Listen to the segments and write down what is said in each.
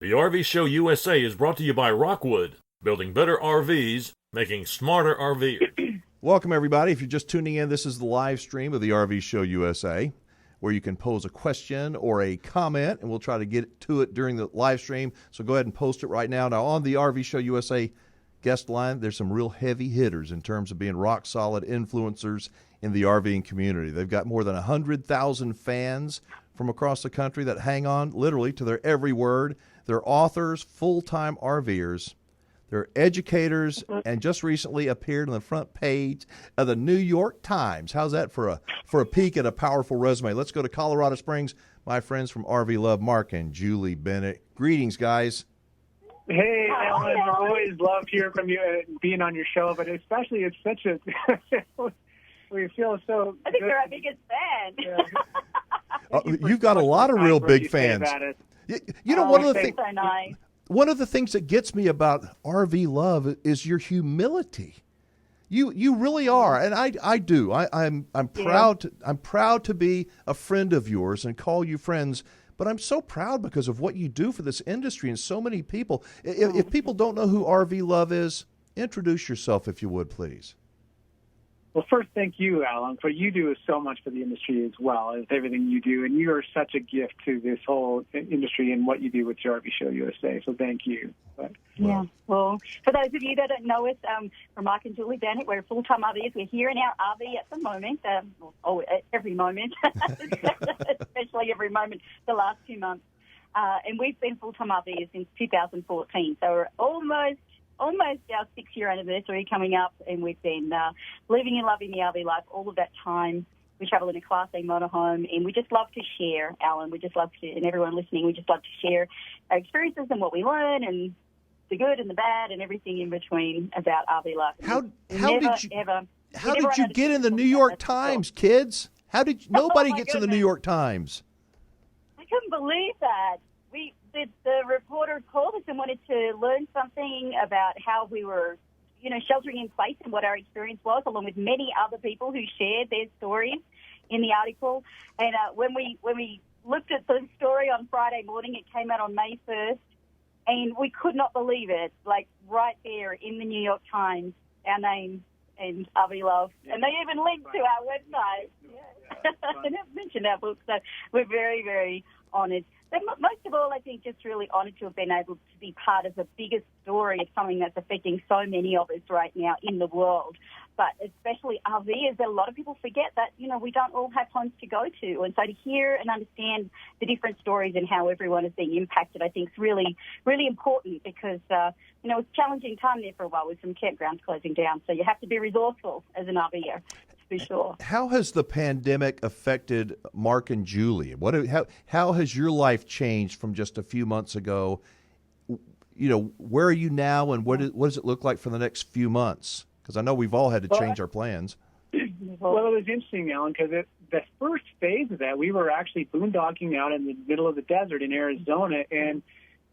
The RV Show USA is brought to you by Rockwood, building better RVs, making smarter RVers. Welcome, everybody. If you're just tuning in, this is the live stream of the RV Show USA, where you can pose a question or a comment, and we'll try to get to it during the live stream. So go ahead and post it right now. Now, on the RV Show USA guest line, there's some real heavy hitters in terms of being rock-solid influencers in the RVing community. They've got more than 100,000 fans from across the country that hang on literally to their every word. They're authors, full-time RVers. They're educators, and just recently appeared on the front page of the New York Times. How's that for a peek at a powerful resume? Let's go to Colorado Springs. My friends from RV Love, Marc and Julie Bennett. Greetings, guys. Hey, Alan. I always love hearing from you and being on your show, but especially it's such a we feel so. I think you're our biggest fan. Yeah. You've got a lot of real big fans. You know, one of the things. So nice. One of the things that gets me about RV Love is your humility. You really are, and I do. I'm proud. I'm proud to be a friend of yours and call you friends. But I'm so proud because of what you do for this industry and so many people. If people don't know who RV Love is, introduce yourself if you would, please. Well, first, thank you, Alan, for you do so much for the industry as well as everything you do, and you are such a gift to this whole industry and what you do with your RV Show USA. So thank you. Yeah. Well, for those of you that don't know us, we're Marc and Julie Bennett. We're full-time RVers. We're here in our RV at the moment. Every moment, especially every moment the last 2 months. And we've been full-time RVers since 2014. So we're almost our 6-year anniversary coming up, and we've been living and loving the RV life all of that time. We travel in a Class A motorhome, and we just love to share, Alan. We just love to, and everyone listening, we just love to share our experiences and what we learn, and the good and the bad, and everything in between about RV life. How did you get in the New York Times, kids? Nobody gets in the New York Times? I couldn't believe that. The reporter called us and wanted to learn something about how we were, sheltering in place and what our experience was, along with many other people who shared their stories in the article. And when we looked at the story on Friday morning, it came out on May 1st, and we could not believe it. Like right there in the New York Times, our name and RV Love, and they even linked to our website. Yeah. And I've mentioned our book, so we're very, very honoured. But most of all, I think just really honoured to have been able to be part of the biggest story of something that's affecting so many of us right now in the world. But especially RVers, that a lot of people forget that, we don't all have homes to go to. And so to hear and understand the different stories and how everyone is being impacted, I think is really, really important because, it's a challenging time there for a while with some campgrounds closing down. So you have to be resourceful as an RVer. For sure. How has the pandemic affected Marc and Julie? How has your life changed from just a few months ago? Where are you now, and what does it look like for the next few months? Because I know we've all had to change our plans. Well, it was interesting, Alan, because the first phase of that, we were actually boondocking out in the middle of the desert in Arizona, and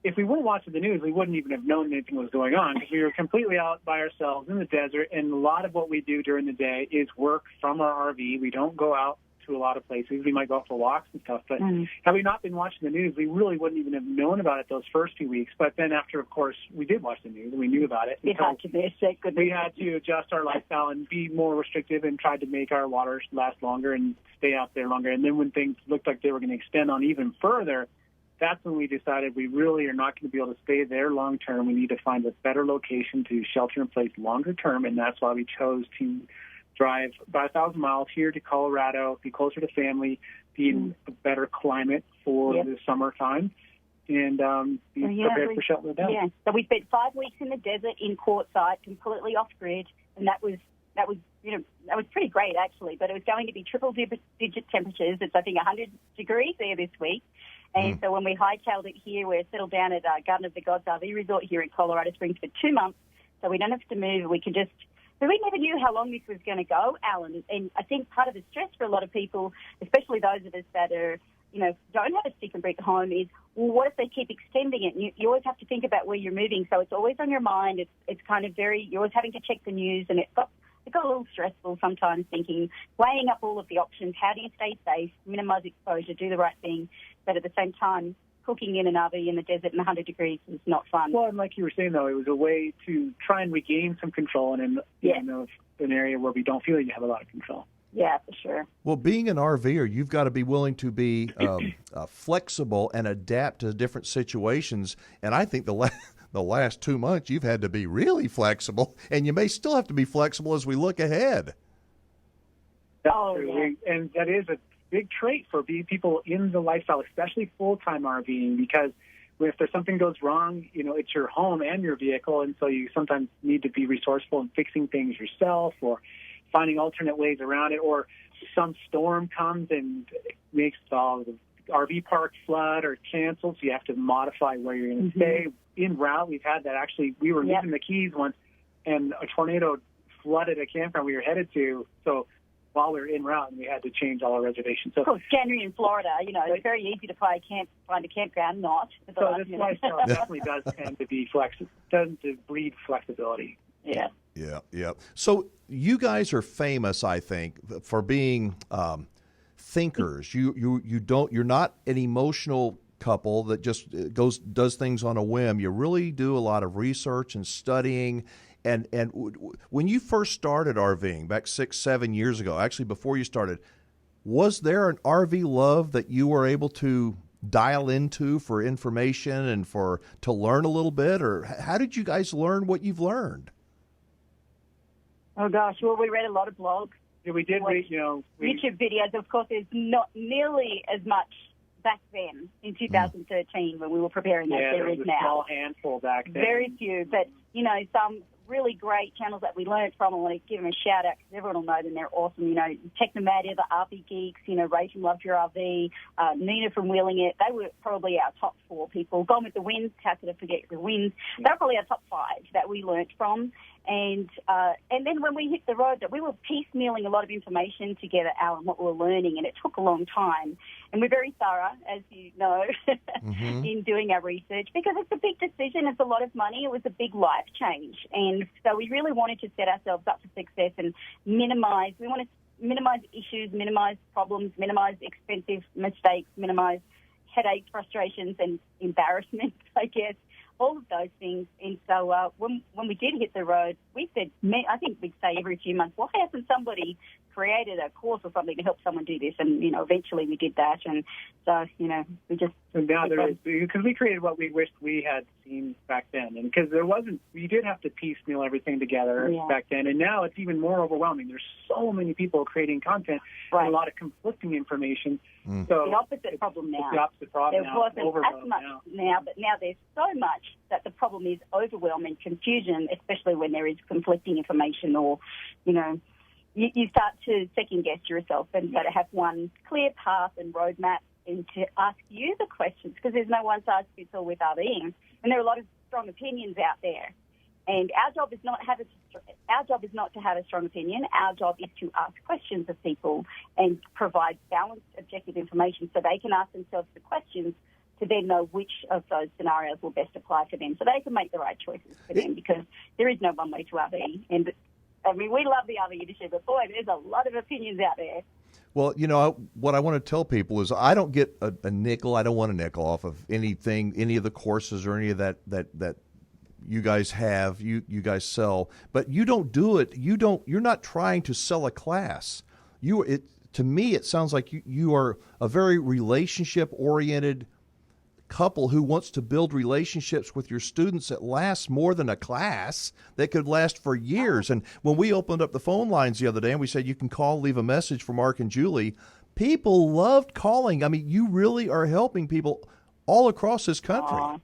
if we weren't watching the news, we wouldn't even have known anything was going on because we were completely out by ourselves in the desert, and a lot of what we do during the day is work from our RV. We don't go out to a lot of places. We might go out for walks and stuff, but had we not been watching the news, we really wouldn't even have known about it those first few weeks. But then after, of course, we did watch the news and we knew about it. We had to adjust our lifestyle and be more restrictive and tried to make our waters last longer and stay out there longer. And then when things looked like they were going to extend on even further, that's when we decided we really are not going to be able to stay there long term. We need to find a better location to shelter in place longer term, and that's why we chose to drive about 1,000 miles here to Colorado, be closer to family, be in a better climate for the summertime, and be prepared for shelter down. Yeah, so we spent 5 weeks in the desert in Quartzsite, completely off grid, and that was pretty great actually. But it was going to be triple-digit temperatures. It's I think 100 degrees there this week. And so when we hightailed it here, we're settled down at Garden of the Gods RV Resort here in Colorado Springs for 2 months. So we don't have to move. We never knew how long this was going to go, Alan. And I think part of the stress for a lot of people, especially those of us that are, don't have a stick and brick home is, well, what if they keep extending it? And you always have to think about where you're moving. So it's always on your mind. It's kind of you're always having to check the news, and it got a little stressful sometimes weighing up all of the options. How do you stay safe, minimize exposure, do the right thing? But at the same time, cooking in an RV in the desert in 100 degrees is not fun. Well, and like you were saying, though, it was a way to try and regain some control in an area where we don't feel like you have a lot of control. Yeah, for sure. Well, being an RVer, you've got to be willing to be flexible and adapt to different situations. And I think the last 2 months you've had to be really flexible, and you may still have to be flexible as we look ahead. That's true. Yeah. And that is a big trait for people in the lifestyle, especially full-time RVing, because if there's something goes wrong, it's your home and your vehicle, and so you sometimes need to be resourceful in fixing things yourself or finding alternate ways around it, or some storm comes and makes the RV park flood or cancel, so you have to modify where you're going to stay. En route, we've had that. Actually, we were leaving the Keys once, and a tornado flooded a campground we were headed to, so while we were en route, and we had to change all our reservations. So, of course, January in Florida, it's very easy to find a campground, not. So this lifestyle definitely does tend to be tends to breed flexibility. Yeah. Yeah. So you guys are famous, I think, for being thinkers. You're not an emotional couple that just does things on a whim. You really do a lot of research and studying. And when you first started RVing back 6-7 years ago, actually before you started, was there an RV love that you were able to dial into for information and to learn a little bit, or how did you guys learn what you've learned? Oh gosh, well, we read a lot of blogs. Yeah, we did read, YouTube videos. Of course, there's not nearly as much back then in 2013 when we were preparing that there series was a now. small handful back then. Very few, but some really great channels that we learned from. I want to give them a shout out because everyone will know them. They're awesome. Technomadia, the RV Geeks, Ray from Love Your RV, Nina from Wheeling It. They were probably our top 4 people. Gone with the Winds, how could I forget the Winds? They were probably our top 5 that we learnt from. And then when we hit the road, that we were piecemealing a lot of information together, Alan, what we were learning, and it took a long time. And we're very thorough, as you know, in doing our research, because it's a big decision. It's a lot of money. It was a big life change. And so we really wanted to set ourselves up for success and minimize. We want to minimize issues, minimize problems, minimize expensive mistakes, minimize headaches, frustrations, and embarrassment, I guess. All of those things. And so when we did hit the road, we said, I think we'd say every few months, why hasn't somebody created a course or something to help someone do this? And, eventually we did that. And so, we just... And now there is, because we created what we wished we had seen back then. And because we did have to piecemeal everything together back then. And now it's even more overwhelming. There's so many people creating content and a lot of conflicting information. So the opposite problem now. The opposite problem there now. wasn't as much now, but now there's so much that the problem is overwhelm and confusion, especially when there is conflicting information or, you start to second-guess yourself. And so to have one clear path and roadmap and to ask you the questions, because there's no one-size-fits-all with RVing, and there are a lot of strong opinions out there. And our job is not to have a strong opinion. Our job is to ask questions of people and provide balanced, objective information so they can ask themselves the questions to then know which of those scenarios will best apply for them, so they can make the right choices for them, because there is no one way to RV. And we love the RV industry, but boy, there's a lot of opinions out there. Well, what I want to tell people is I don't get a nickel. I don't want a nickel off of anything, any of the courses or any of that you guys have, you guys sell, but you don't do it. You're not trying to sell a class. To me, it sounds like you are a very relationship-oriented couple who wants to build relationships with your students that last more than a class, that could last for years. And when we opened up the phone lines the other day and we said you can call, leave a message for Marc and Julie, people loved calling. I mean, you really are helping people all across this country.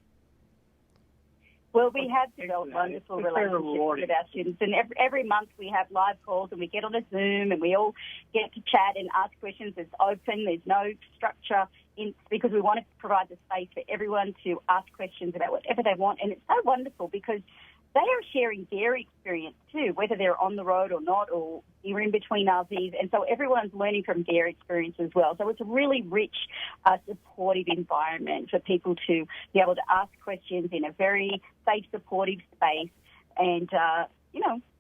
Well, we have developed wonderful relationships with our students, and every month we have live calls, and we get on a Zoom, and we all get to chat and ask questions. It's open. There's no structure, because we want to provide the space for everyone to ask questions about whatever they want, and it's so wonderful because they are sharing their experience too, whether they're on the road or not, or you're in between RVs, and so everyone's learning from their experience as well. So it's a really rich, supportive environment for people to be able to ask questions in a very safe, supportive space, and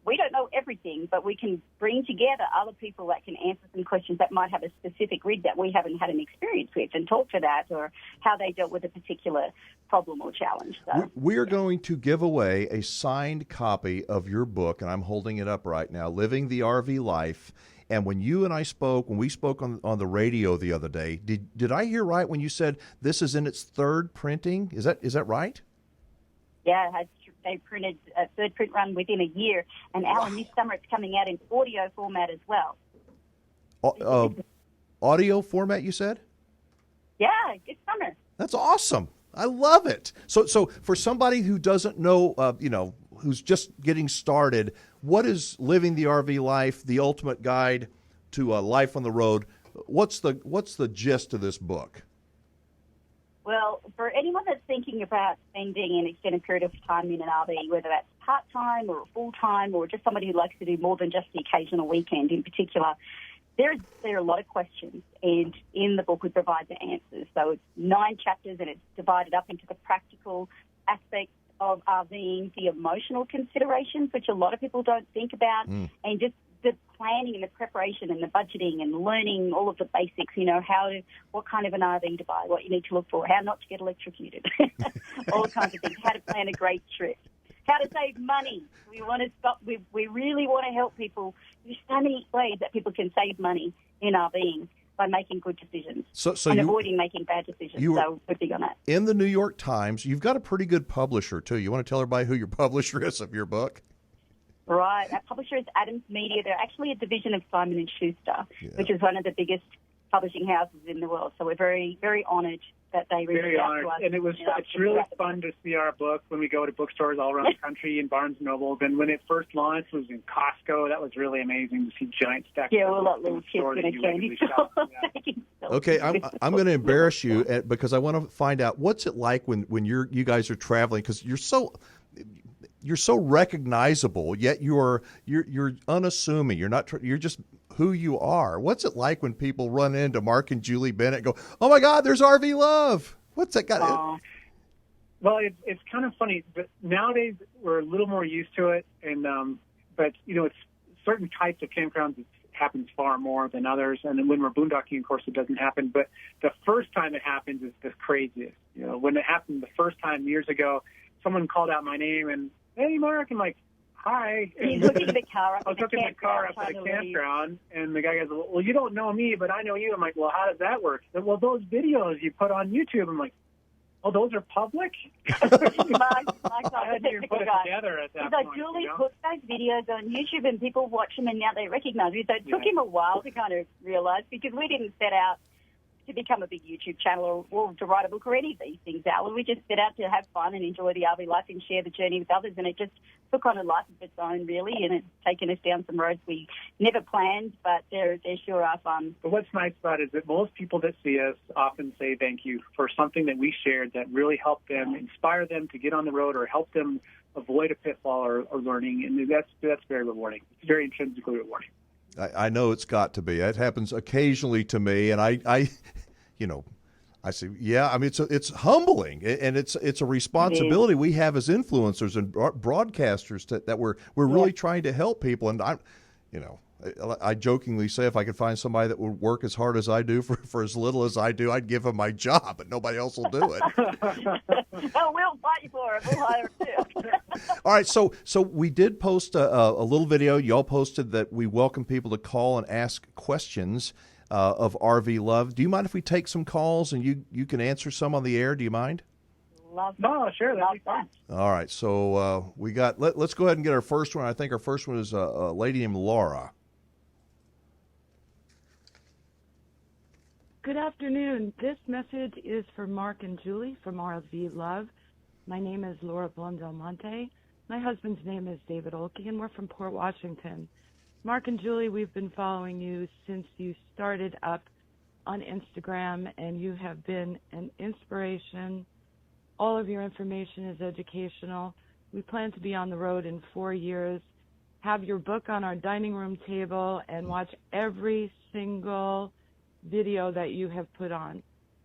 we don't know everything, but we can bring together other people that can answer some questions that might have a specific rig that we haven't had an experience with and talk to that, or how they dealt with a particular problem or challenge. So, we are going to give away a signed copy of your book, and I'm holding it up right now, Living the RV Life. And when you and I spoke, when we spoke on the radio the other day, did I hear right when you said this is in its third printing? Is that right? Yeah, they printed a third print run within a year. And Alan, this summer it's coming out in audio format as well. Audio format, you said? Yeah, this summer. That's awesome. I love it. So for somebody who doesn't know, who's just getting started, what is Living the RV Life, the ultimate guide to life on the road? What's the gist of this book? Well, for anyone that's thinking about spending an extended period of time in an RV, whether that's part-time or full-time or just somebody who likes to do more than just the occasional weekend in particular, there are a lot of questions, and in the book we provide the answers. So it's 9 chapters, and it's divided up into the practical aspects of RVing, the emotional considerations, which a lot of people don't think about, and just the planning and the preparation and the budgeting and learning all of the basics, what kind of an RV to buy, what you need to look for, how not to get electrocuted, all kinds of things, how to plan a great trip, how to save money. We want to stop. We really want to help people. There's so many ways that people can save money in RVing by making good decisions and avoiding making bad decisions. So we're big on that. In the New York Times, you've got a pretty good publisher, too. You want to tell everybody who your publisher is of your book? Right. Our publisher is Adams Media. They're actually a division of Simon & Schuster, which is one of the biggest publishing houses in the world. So we're very, very honoured that they reached out to us. And it's really fun to see our book when we go to bookstores all around the country in Barnes & Noble. And when it first launched, it was in Costco. That was really amazing to see giant stacks. Yeah, we're like little kids in a candy store. Okay, I'm going to embarrass you because I want to find out what's it like when you guys are traveling, because you're so recognizable, yet you're unassuming. You're just who you are. What's it like when people run into Marc and Julie Bennett and go, "Oh my God, there's RV love"? What's that got? Well, it's kind of funny, but nowadays we're a little more used to it, and but it's certain types of campgrounds it happens far more than others, and then when we're boondocking, of course, it doesn't happen. But the first time it happens is the craziest. When it happened the first time years ago, someone called out my name and, "Hey, Marc," I'm like, "Hi." He's looking the car up. I was looking the car up at the campground, and the guy goes, "Well, you don't know me, but I know you." I'm like, "Well, how does that work?" Said, "Well, those videos you put on YouTube." I'm like, "Oh, those are public?" I hadn't even put it together at that point. Julie puts those videos on YouTube, and people watch them, and now they recognize me. So it took him a while to kind of realize, because we didn't set out to become a big YouTube channel or to write a book or any of these things, Alan. We just set out to have fun and enjoy the RV life and share the journey with others, and it just took on a life of its own, really, and it's taken us down some roads we never planned, but they sure are fun. But what's nice about it is that most people that see us often say thank you for something that we shared that really helped them, inspire them to get on the road or help them avoid a pitfall or learning, and that's very rewarding. It's very intrinsically rewarding. I know it's got to be. It happens occasionally to me, and I say, yeah. I mean, it's humbling, and it's a responsibility we have as influencers and broadcasters that we're really trying to help people. And I jokingly say, if I could find somebody that would work as hard as I do for as little as I do, I'd give them my job, but nobody else will do it. Oh, we'll fight for it. We'll hire too. All right, so we did post a little video. Y'all posted that we welcome people to call and ask questions of RV love. Do you mind if we take some calls and you can answer some on the air? Do you mind? No, sure, that'd be fun. All right, so we got. Let's go ahead and get our first one. I think our first one is a lady named Laura. Good afternoon. This message is for Marc and Julie from RV Love. My name is Laura Blondelmonte. My husband's name is David Olkey, and we're from Port Washington. Marc and Julie, we've been following you since you started up on Instagram, and you have been an inspiration. All of your information is educational. We plan to be on the road in 4 years, have your book on our dining room table, and watch every single video that you have put on.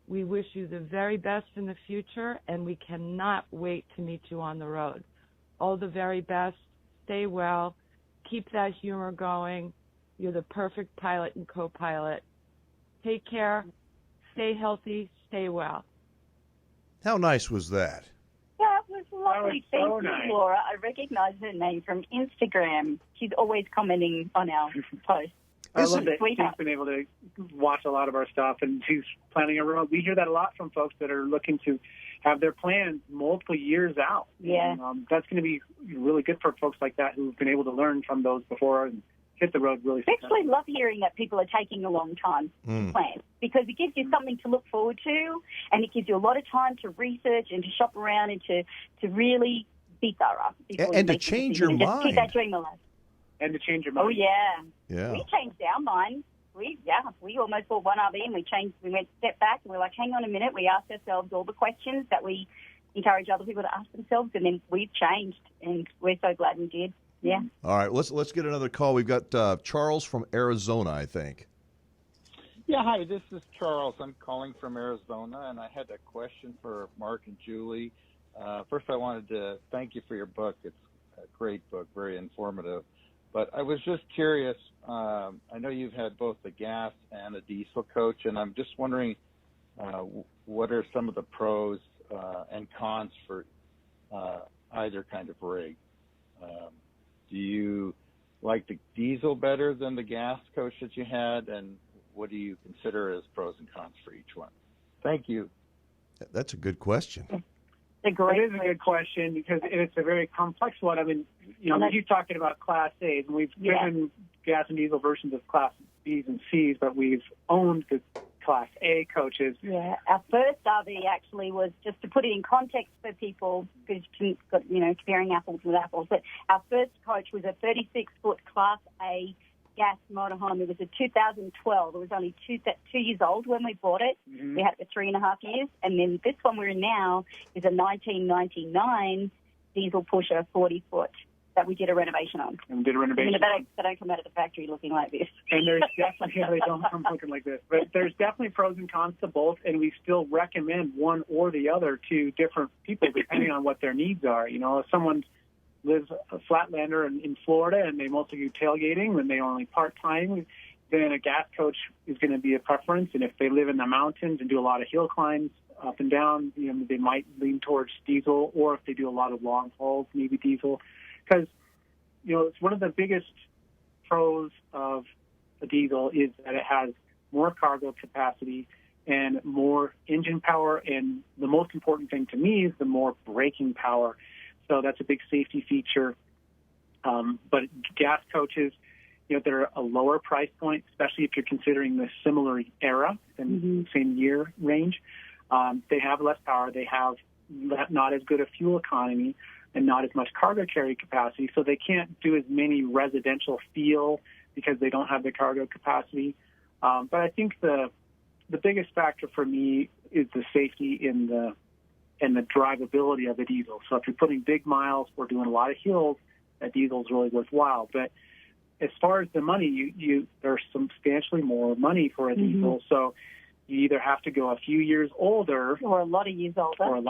We wish you the very best in the future, and we cannot wait to meet you on the road. All the very best. Stay well. Keep that humor going. You're the perfect pilot and co-pilot. Take care. Stay healthy. Stay well. How nice was that? That was lovely. That was so Thank you, nice. Laura. I recognize her name from Instagram. She's always commenting on our posts. I love that she's Sweetheart. been able to watch a lot of our stuff, and she's planning a remote. We hear that a lot from folks that are looking to have their plans multiple years out. Yeah. And, that's going to be really good for folks like that who've been able to learn from those before and hit the road really I successfully. actually love hearing that people are taking a long time to plan, because it gives you something to look forward to, and it gives you a lot of time to research and to shop around and to really be thorough. before you And to make a change decision. your Just keep mind. that dream alive. And to change your mind. Oh, yeah. Yeah. We changed our mind. We almost bought one RV, and we went step back, and we're like, hang on a minute. We asked ourselves all the questions that we encourage other people to ask themselves, and then we've changed, and we're so glad we did. Yeah. All right, let's get another call. We've got Charles from Arizona, I think. Yeah, hi, this is Charles. I'm calling from Arizona, and I had a question for Marc and Julie. First, I wanted to thank you for your book. It's a great book, very informative. But I was just curious, I know you've had both a gas and a diesel coach, and I'm just wondering what are some of the pros and cons for either kind of rig? Do you like the diesel better than the gas coach that you had, and what do you consider as pros and cons for each one? Thank you. That's a good question. It is a good question because it's a very complex one. I mean, you're talking about Class A's, and we've driven gas and diesel versions of Class B's and C's, but we've owned the Class A coaches. Yeah, our first RV actually was, just to put it in context for people, because comparing apples with apples, but our first coach was a 36-foot Class A gas motorhome. It was a 2012. It was only 2 years old when we bought it. Mm-hmm. We had it for 3.5 years. And then this one we're in now is a 1999 diesel pusher, 40-foot, that we did a renovation on. And did a renovation. They don't come out of the factory looking like this. And there's definitely, they don't come looking like this. But there's definitely pros and cons to both, and we still recommend one or the other to different people depending on what their needs are. If someone lives a flatlander in Florida and they mostly do tailgating and they only part-time, then a gas coach is going to be a preference. And if they live in the mountains and do a lot of hill climbs up and down, they might lean towards diesel, or if they do a lot of long hauls, maybe diesel. Because, it's one of the biggest pros of a diesel is that it has more cargo capacity and more engine power, and the most important thing to me is the more braking power. So that's a big safety feature. But gas coaches, they're a lower price point, especially if you're considering the similar era and same year range. They have less power. They have not as good a fuel economy and not as much cargo carry capacity. So they can't do as many residential feel because they don't have the cargo capacity. But I think the biggest factor for me is the safety and the drivability of the diesel. So if you're putting big miles or doing a lot of hills, that diesel is really worthwhile. But as far as the money, there's substantially more money for a diesel. So you either have to go a few years older, or a lot of years older, or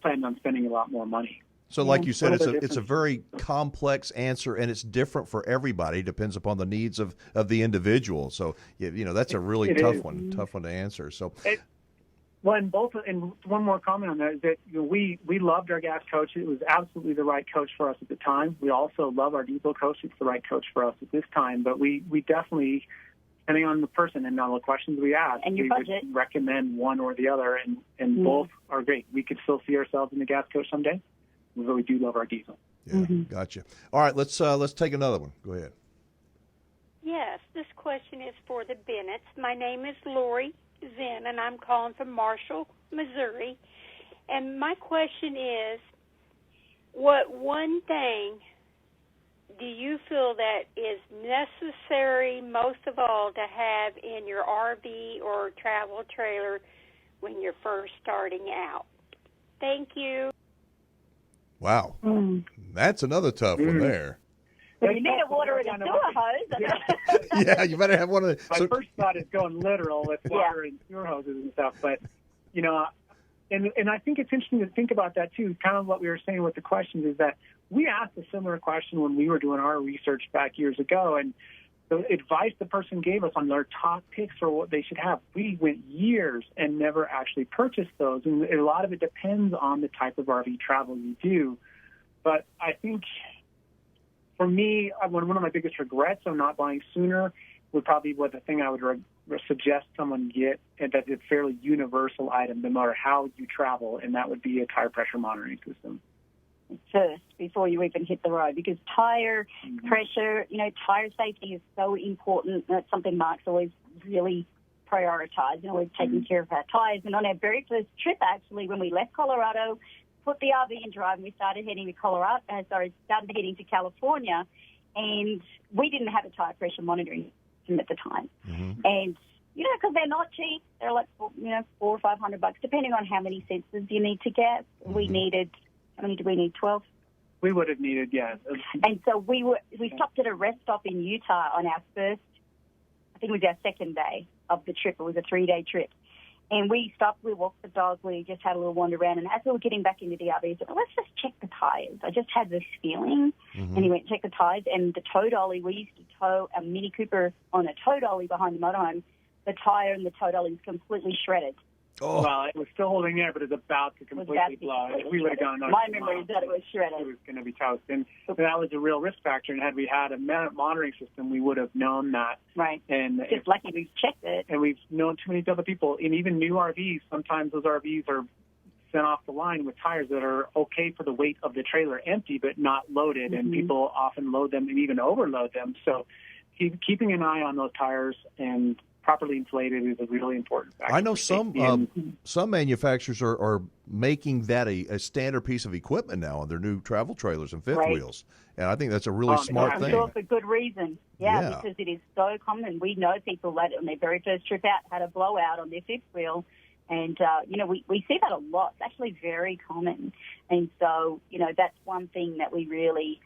plan on spending a lot more money. So like you said, it's a very complex answer, and it's different for everybody. It depends upon the needs of the individual. So, that's a really tough one to answer. So, and one more comment on that is that we loved our gas coach. It was absolutely the right coach for us at the time. We also love our diesel coach. It's the right coach for us at this time. But we definitely, depending on the person and all the questions we ask, and your we budget, would recommend one or the other, and both are great. We could still see ourselves in the gas coach someday. We really do love our diesel. Yeah, gotcha. All right, let's take another one. Go ahead. Yes, this question is for the Bennetts. My name is Lori Zen, and I'm calling from Marshall, Missouri. And my question is, what one thing do you feel that is necessary most of all to have in your RV or travel trailer when you're first starting out? Thank you. Wow. That's another tough one there. Well, you need a water and a sewer hose. Yeah, you better have one of the... My first thought is going literal with water and sewer hoses and stuff, but, And I think it's interesting to think about that, too. Kind of what we were saying with the questions is that we asked a similar question when we were doing our research back years ago, and the advice the person gave us on their top picks for what they should have, we went years and never actually purchased those. And a lot of it depends on the type of RV travel you do. But I think for me, one of my biggest regrets of not buying sooner would probably be the thing I would suggest someone get, and that's a fairly universal item no matter how you travel, and that would be a tire pressure monitoring system. First, before you even hit the road, because tire pressure, tire safety is so important. That's something Marc's always really prioritized, always taking care of our tires. And on our very first trip, actually, when we left Colorado, put the RV in drive, and we started heading to California, and we didn't have a tire pressure monitoring system at the time. Mm-hmm. And because they're not cheap, they're like $400 or $500, depending on how many sensors you need to get. Mm-hmm. We needed. How many do we need? 12? We would have needed, yeah. And so we stopped at a rest stop in Utah on our first, I think it was our second day of the trip. It was a 3-day trip. And we stopped, we walked the dog, we just had a little wander around. And as we were getting back into the RV, I said, let's just check the tires. I just had this feeling. Mm-hmm. And he went, check the tires. And the tow dolly, we used to tow a Mini Cooper on a tow dolly behind the motorhome. The tire and the tow dolly was completely shredded. Oh. Well, it was still holding there, but it was about to completely blow. If we would have gone my memory is that it was shredded. It was going to be toast. And that was a real risk factor. And had we had a monitoring system, we would have known that. Right. And just lucky we checked it. And we've known too many other people. And even new RVs, sometimes those RVs are sent off the line with tires that are okay for the weight of the trailer, empty but not loaded. Mm-hmm. And people often load them and even overload them. So keeping an eye on those tires and properly inflated is a really important factor. I know some manufacturers are making that a standard piece of equipment now on their new travel trailers and fifth wheels, and I think that's a really smart thing. I'm sure for good reason. Yeah, because it is so common. We know people that on their very first trip out had a blowout on their fifth wheel, and we see that a lot. It's actually very common, and so that's one thing that we really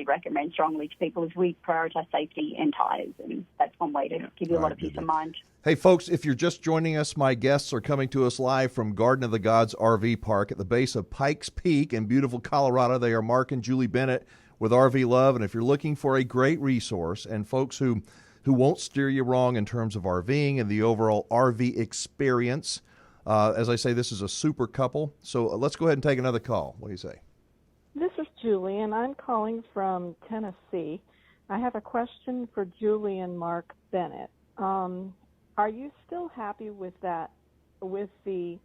recommend strongly to people is we prioritize safety and tires, and that's one way to give you a lot of peace of mind. Hey, folks, if you're just joining us, my guests are coming to us live from Garden of the Gods RV Park at the base of Pikes Peak in beautiful Colorado. They are Marc and Julie Bennett with RV Love, and if you're looking for a great resource and folks who won't steer you wrong in terms of RVing and the overall RV experience, as I say, this is a super couple. So let's go ahead and take another call. What do you say? This is Julie, and I'm calling from Tennessee. I have a question for Julie and Marc Bennett. Are you still happy with the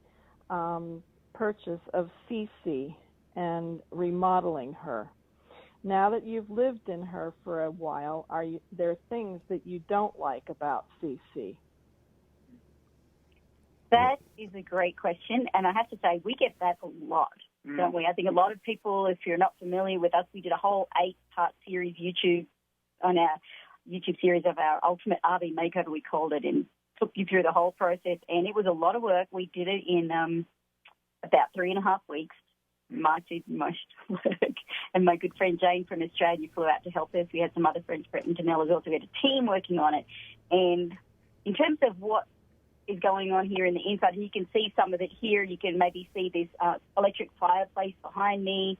purchase of Cece and remodeling her? Now that you've lived in her for a while, are there things that you don't like about Cece? That is a great question, and I have to say we get that a lot, don't we? I think a lot of people, if you're not familiar with us, we did a whole 8-part series on our YouTube series of our Ultimate RV Makeover, we called it, and took you through the whole process, and it was a lot of work. We did it in about 3.5 weeks. Marc did most work, and my good friend Jane from Australia flew out to help us. We had some other friends, Brett and Danelle, as well, so we had a team working on it. And in terms of what is going on here in the inside, and you can see some of it here. You can maybe see this electric fireplace behind me.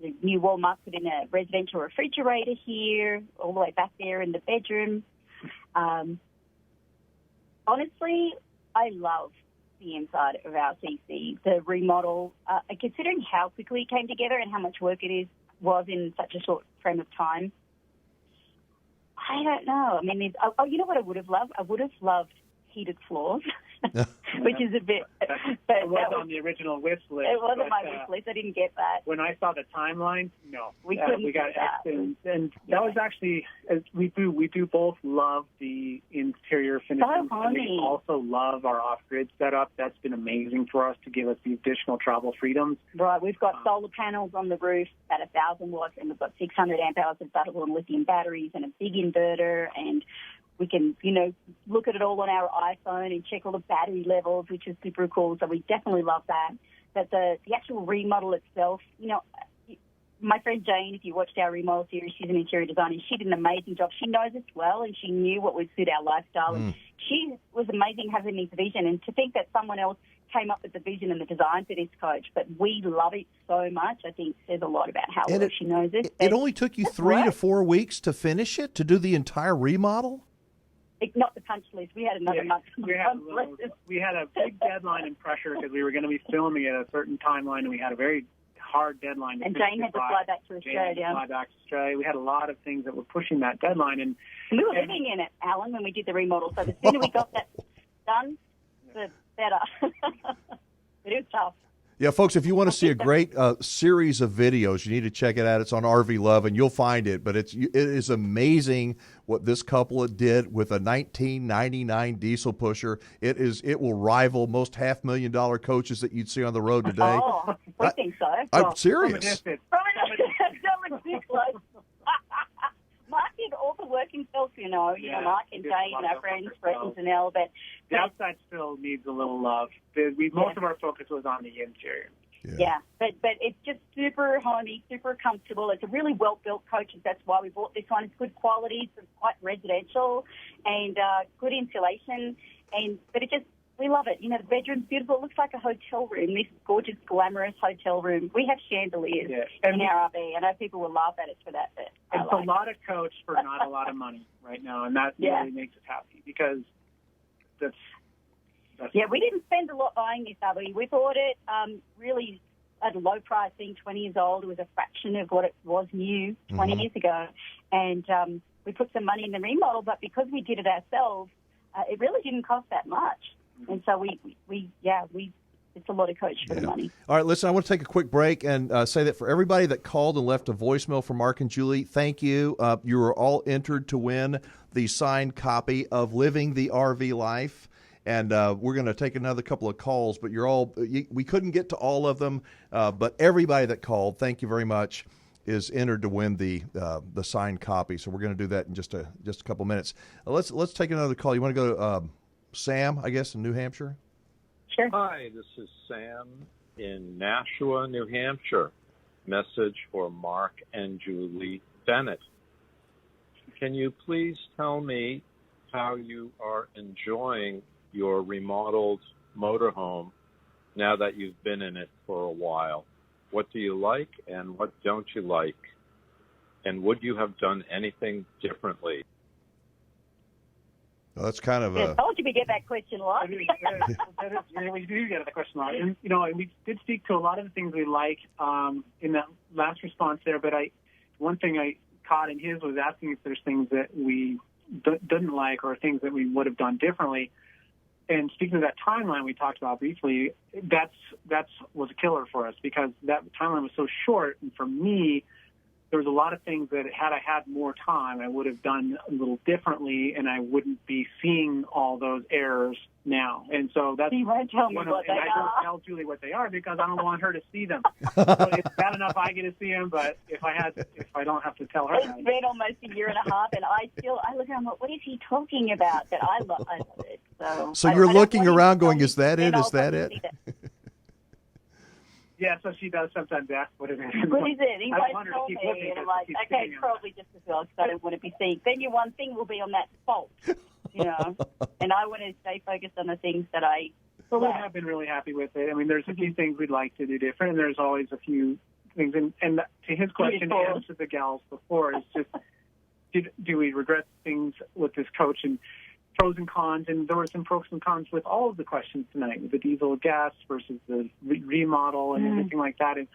The new wall Marc put in a residential refrigerator here, all the way back there in the bedroom. Honestly, I love the inside of our CC, the remodel, considering how quickly it came together and how much work it was in such a short frame of time. I don't know. I mean, you know what I would have loved? I would have loved heated floors, which is a bit... But it was on the original wish list. It was on my wish list. I didn't get that. When I saw the timeline, no. We couldn't we got do that. And that was actually... We do both love the interior finishes. So and we also love our off-grid setup. That's been amazing for us to give us the additional travel freedoms. Right. We've got solar panels on the roof at 1,000 watts, and we've got 600 amp hours of battery and lithium batteries and a big inverter, and we can, look at it all on our iPhone and check all the battery levels, which is super cool. So we definitely love that. But the actual remodel itself, my friend Jane, if you watched our remodel series, she's an interior designer. She did an amazing job. She knows us well, and she knew what would suit our lifestyle. And she was amazing having this vision. And to think that someone else came up with the vision and the design for this coach, but we love it so much. I think says a lot about how well she knows it. It only took you 3 to 4 weeks to finish it, to do the entire remodel? Not the punch list. We had another month. We had a big deadline and pressure because we were going to be filming at a certain timeline, and we had a very hard deadline. And Jane had to fly back to Australia. We had a lot of things that were pushing that deadline. And we were living in it, Alan, when we did the remodel. So the sooner we got that done, the better. It is tough. Yeah, folks, if you want to see a great series of videos, you need to check it out. It's on RV Love, and you'll find it. But it is amazing what this couple did with a 1999 diesel pusher. It will rival most $500,000 coaches that you'd see on the road today. Oh, we think so. I'm serious. Mark did all the work himself, you know, Mark and Jane, our friends, Brett and Zanelle, but the outside still needs a little love. Most of our focus was on the interior. Yeah, but it's just super homey, super comfortable. It's a really well-built coach. That's why we bought this one. It's good quality. It's quite residential and good insulation. But we love it. You know, the bedroom's beautiful. It looks like a hotel room, this gorgeous, glamorous hotel room. We have chandeliers in our RV. I know people will laugh at us for that, but it's a lot of coach for not a lot of money right now, and that really makes us happy because that's we didn't spend a lot buying this RV. We bought it really at a low price, being 20 years old. It was a fraction of what it was new 20 years ago. And we put some money in the remodel, but because we did it ourselves, it really didn't cost that much. And so it's a lot of coach for the money. All right, listen, I want to take a quick break and say that for everybody that called and left a voicemail for Marc and Julie, thank you. You were all entered to win the signed copy of Living the RV Life. And we're going to take another couple of calls, but we couldn't get to all of them. But everybody that called, thank you very much, is entered to win the signed copy. So we're going to do that in just a couple minutes. Let's take another call. You want to go to Sam, I guess, in New Hampshire? Sure. Hi, this is Sam in Nashua, New Hampshire. Message for Marc and Julie Bennett. Can you please tell me how you are enjoying your remodeled motorhome now that you've been in it for a while? What do you like and what don't you like? And would you have done anything differently? Well, that's kind of I told you we get that question a lot. We do get that question a lot. And, and we did speak to a lot of the things we like in that last response there, but one thing I caught in his was asking if there's things that we didn't like or things that we would have done differently. And speaking of that timeline we talked about briefly, that's was a killer for us because that timeline was so short. And for me, there was a lot of things that had I had more time, I would have done a little differently, and I wouldn't be seeing all those errors now. And so that's you won't tell me what they are. I don't tell Julie what they are because I don't want her to see them. So it's bad enough I get to see them, but if I don't have to tell her, it's been almost a year and a half, and I look around. What is he talking about? But I love it. So you're looking around, going, "Is that it? Is that it?" Yeah, so she does sometimes ask what it is. What is it? He won't tell me, and I'm like, okay, probably just as well, because I don't want to be seen. Then your one thing will be on that fault, and I want to stay focused on the things that I But we have been really happy with it. I mean, there's a few things we'd like to do different, and there's always a few things. And to his question, and to the gals before, is just, do we regret things with this coach? And pros and cons, and there were some pros and cons with all of the questions tonight, with the diesel gas versus the remodel and everything like that. And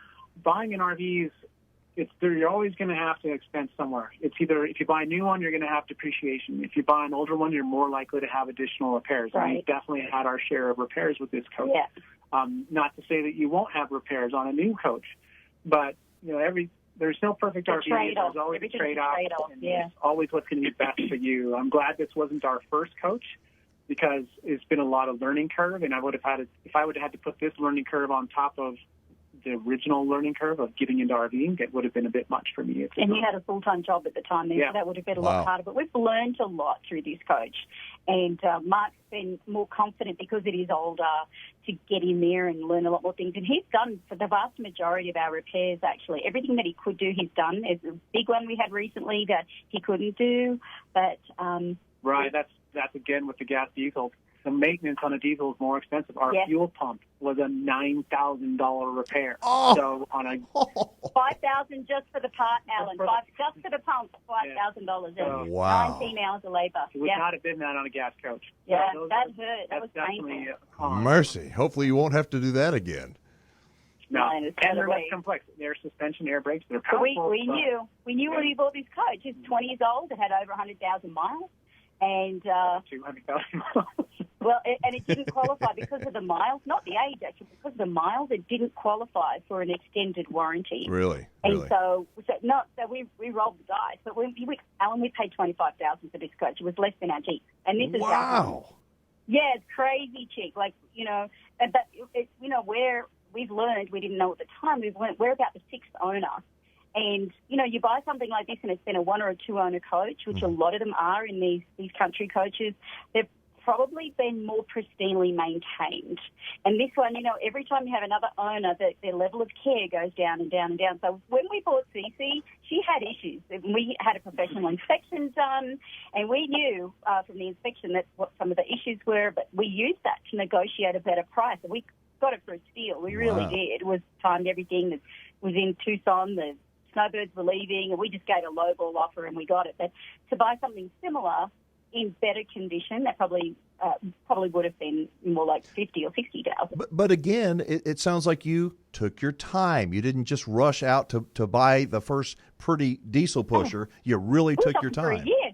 buying an RV you're always going to have to expense somewhere. It's either if you buy a new one, you're going to have depreciation. If you buy an older one, you're more likely to have additional repairs. Right. And we've definitely had our share of repairs with this coach. Yeah. Not to say that you won't have repairs on a new coach, but there's no perfect RV. There's always a trade-off. There's always what's going to be best for you. I'm glad this wasn't our first coach because it's been a lot of learning curve, and if I would have had to put this learning curve on top of the original learning curve of getting into RVing, it would have been a bit much for me. And you had a full-time job at the time then, so that would have been a lot harder. But we've learned a lot through this coach. And Mark's been more confident because it is older to get in there and learn a lot more things. And he's done, for the vast majority of our repairs, actually, everything that he could do, he's done. There's a big one we had recently that he couldn't do. But right, that's again with the gas diesel. the maintenance on a diesel is more expensive. Our fuel pump was a $9,000 repair. Oh. So on a $5,000 just for the part, Alan. Just for the pump, $5,000. So, wow. 19 hours of labor. It would not have been that on a gas coach. Yeah, So that hurt. That was definitely painful. Mercy. Hopefully you won't have to do that again. No, And it's and they're less way. complex. Their suspension, air brakes, they're So powerful. we knew when we bought this coach. It's 20 years old. It had over 100,000 miles, and 200,000 miles. well, and it didn't qualify because of the miles, not the age actually, because of the miles. It didn't qualify for an extended warranty. Really? And Really? so we rolled the dice. But Alan, we paid $25,000 for this coach. It was less than our Jeep, and this is Wow. yeah, it's crazy cheap. Like but where we've learned, we didn't know at the time. We're about the sixth owner. And, you buy something like this and it's been a one or a two owner coach, which a lot of them are in these country coaches. They've probably been more pristinely maintained. And this one, every time you have another owner, their level of care goes down and down and down. So when we bought Cece, she had issues. We had a professional inspection done, and we knew from the inspection that's what some of the issues were, but we used that to negotiate a better price. And we got it for a steal. We really did. It was timed everything that was in Tucson. The snowbirds were leaving, and we just gave a lowball offer, and we got it. But to buy something similar in better condition, that probably would have been more like $50,000 or $60,000. But again, it sounds like you took your time. You didn't just rush out to buy the first pretty diesel pusher. You really took your time. For a year.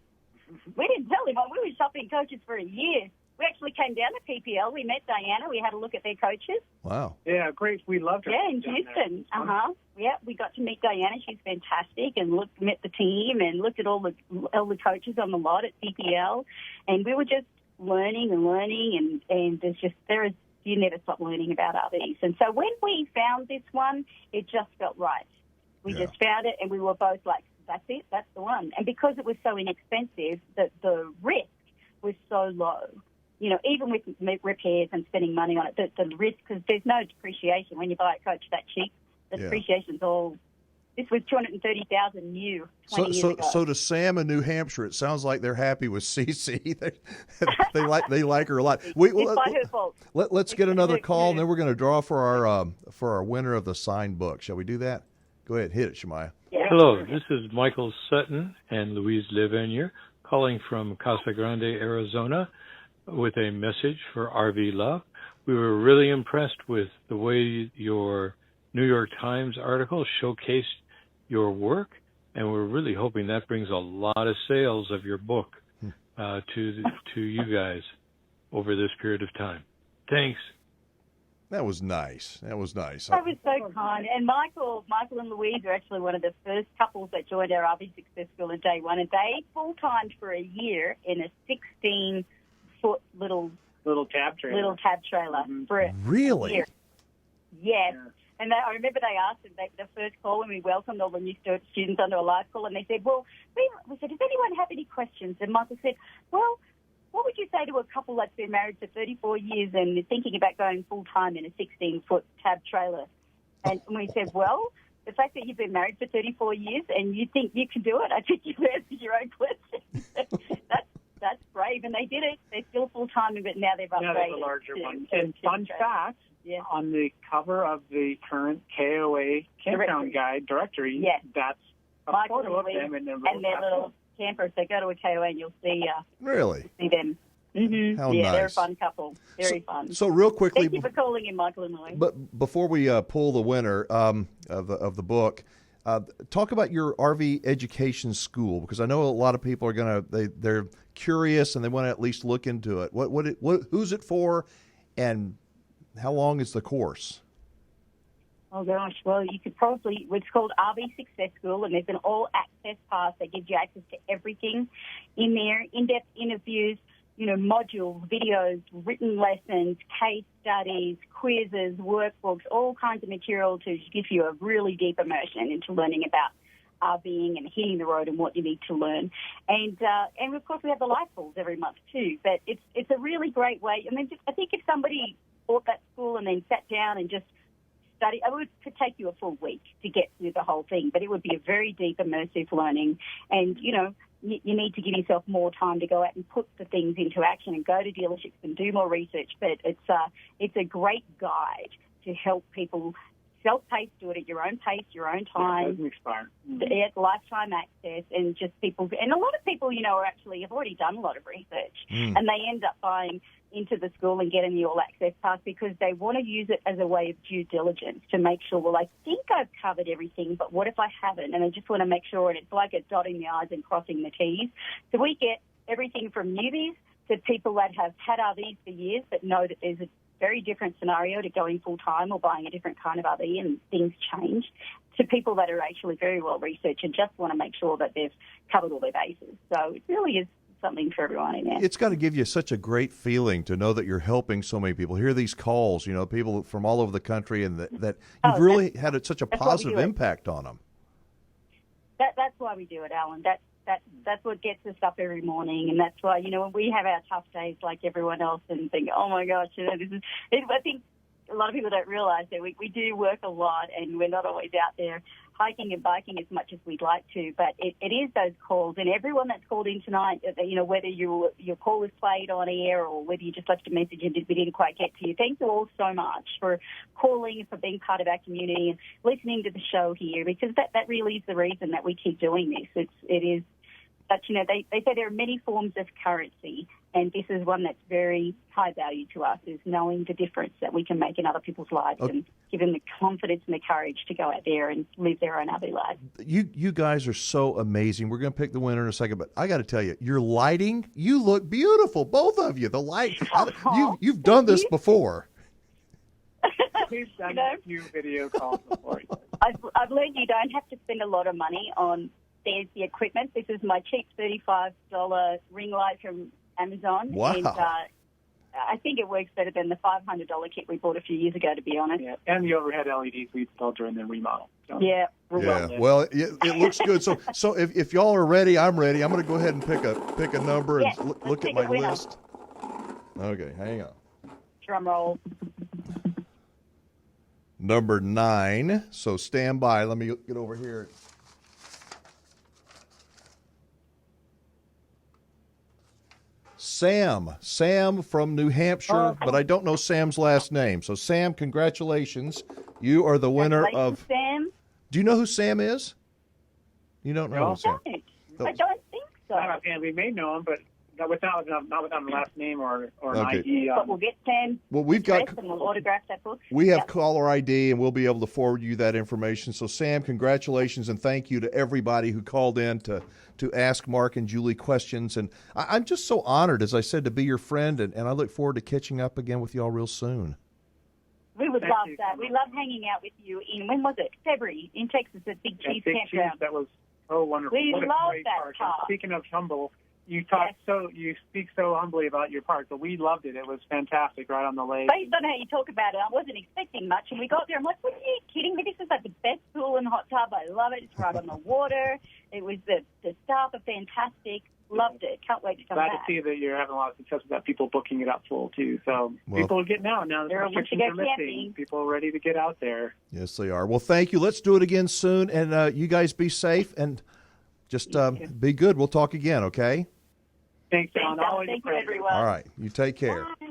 We didn't tell him. We were shopping coaches for a year. We actually came down to PPL. We met Diana. We had a look at their coaches. Wow. Yeah, great. We loved her. Yeah, in Houston. Yeah, we got to meet Diana. She's fantastic, and met the team and looked at all the coaches on the lot at PPL, and we were just learning and you never stop learning about RVs. And so when we found this one, it just felt right. We just found it, and we were both like, that's it, that's the one. And because it was so inexpensive, the risk was so low. Even with repairs and spending money on it, the risk, because there's no depreciation when you buy a coach that cheap. The depreciation's all. This was $230,000 new 20 years ago. So to Sam in New Hampshire, it sounds like they're happy with Cece. they like her a lot. It's by her fault. Let's get another call, and then we're going to draw for our winner of the signed book. Shall we do that? Go ahead, hit it, Shemaiah. Yeah. Hello, this is Michael Sutton and Louise Levenier calling from Casa Grande, Arizona, with a message for RV Love. We were really impressed with the way your New York Times article showcased your work, and we're really hoping that brings a lot of sales of your book to you guys over this period of time. Thanks. That was nice. That was so kind. And Michael and Louise are actually one of the first couples that joined our RV Success School on day one, and they full-timed for a year in a 16-foot little cab trailer. For a Really? year. Yes. Yeah. And I remember they asked them, the first call when we welcomed all the new students under a live call, and they said, well, we said, does anyone have any questions? And Michael said, well, what would you say to a couple that's been married for 34 years and is thinking about going full-time in a 16-foot cab trailer? And we said, well, the fact that you've been married for 34 years and you think you can do it, I think you've answered your own question. That's brave, and they did it. They're still full-time, but now they've upgraded. Now they're the larger one. And fun fact, on the cover of the current KOA Campground Guide directory, that's a photo of them and their little camper. If they go to a KOA, and you'll see really see them. Mm-hmm. How nice. They're a fun couple. Very fun. So real quickly, thank you for calling in, Michael and Louise. But before we pull the winner of the book, talk about your RV education school, because I know a lot of people are they're curious and they want to at least look into it. Who's it for, and how long is the course? Oh gosh, well you could probably. It's called RV Success School, and there's an all-access pass that gives you access to everything in there: in-depth interviews, modules, videos, written lessons, case studies, quizzes, workbooks, all kinds of material to give you a really deep immersion into learning about RVing and hitting the road and what you need to learn. And of course we have the life calls every month too. But it's a really great way. I mean, I think if somebody bought that school and then sat down and just study, it would take you a full week to get through the whole thing, but it would be a very deep, immersive learning. And, you need to give yourself more time to go out and put the things into action and go to dealerships and do more research. But it's a great guide to help people self-paced, do it at your own pace, your own time. It doesn't expire. It's lifetime access, and just people. And a lot of people, are actually have already done a lot of research, and they end up buying into the school and getting the all-access pass because they want to use it as a way of due diligence to make sure, well, I think I've covered everything, but what if I haven't? And I just want to make sure, and it's like a dotting the I's and crossing the T's. So we get everything from newbies to people that have had RVs for years but know that there's a very different scenario to going full-time or buying a different kind of RV and things change, to people that are actually very well researched and just want to make sure that they've covered all their bases. So it really is something for everyone in there. It's got to give you such a great feeling to know that you're helping so many people. Hear these calls, people from all over the country, and that you've really had such a positive impact on them. That's why we do it, Alan. That's what gets us up every morning, and that's why, when we have our tough days like everyone else and think, oh my gosh, I think a lot of people don't realize that we do work a lot and we're not always out there hiking and biking as much as we'd like to, but it is those calls, and everyone that's called in tonight, whether your call is played on air or whether you just left a message and we didn't quite get to you, thank you all so much for calling, for being part of our community and listening to the show here, because that really is the reason that we keep doing this. It is such, they say there are many forms of currency, and this is one that's very high value to us, is knowing the difference that we can make in other people's lives and give them the confidence and the courage to go out there and live their own RV life. You guys are so amazing. We're going to pick the winner in a second, but I got to tell you, your lighting, you look beautiful, both of you. The light, you've done this before. We've done a few video calls before. I've learned you don't have to spend a lot of money on fancy equipment. This is my cheap $35 ring light from Amazon. Wow. And I think it works better than the $500 kit we bought a few years ago, to be honest. Yeah, and the overhead LEDs we installed during the remodel. So. Yeah. Well, it looks good. So if y'all are ready, I'm ready. I'm going to go ahead and pick a number and look at my list. Okay, hang on. Drum roll. Number 9. So stand by. Let me get over here. Sam from New Hampshire, but I don't know Sam's last name. So Sam, congratulations. You are the winner of... Sam. Do you know who Sam is? You don't know who Sam is? I don't think so. And we may know him, but not without the last name or an Okay. ID. But we'll get Sam. Well, we've got... And we'll autograph that book. We have caller ID, and we'll be able to forward you that information. So, Sam, congratulations, and thank you to everybody who called in to ask Marc and Julie questions. And I'm just so honored, as I said, to be your friend, and I look forward to catching up again with you all real soon. We would love that. We love hanging out with you in, when was it? February, in Texas at Big Cheese Campground. That was so wonderful. We what a love great that park. park. And speaking of humble, you speak so humbly about your park, but we loved it. It was fantastic, right on the lake. Based on how you talk about it, I wasn't expecting much, and we got there. I'm like, "What, are you kidding me? This is like the best pool and hot tub. I love it. It's right on the water. It was the staff are fantastic. Loved it. Can't wait to come back." Glad to see that you're having a lot of success with that. People booking it up full too. So people are getting out now. The restrictions are lifting. People are ready to get out there. Yes, they are. Well, thank you. Let's do it again soon, and you guys be safe and just be good. We'll talk again. Okay. Thanks, John. Thank you, everyone. All right. You take care. Bye.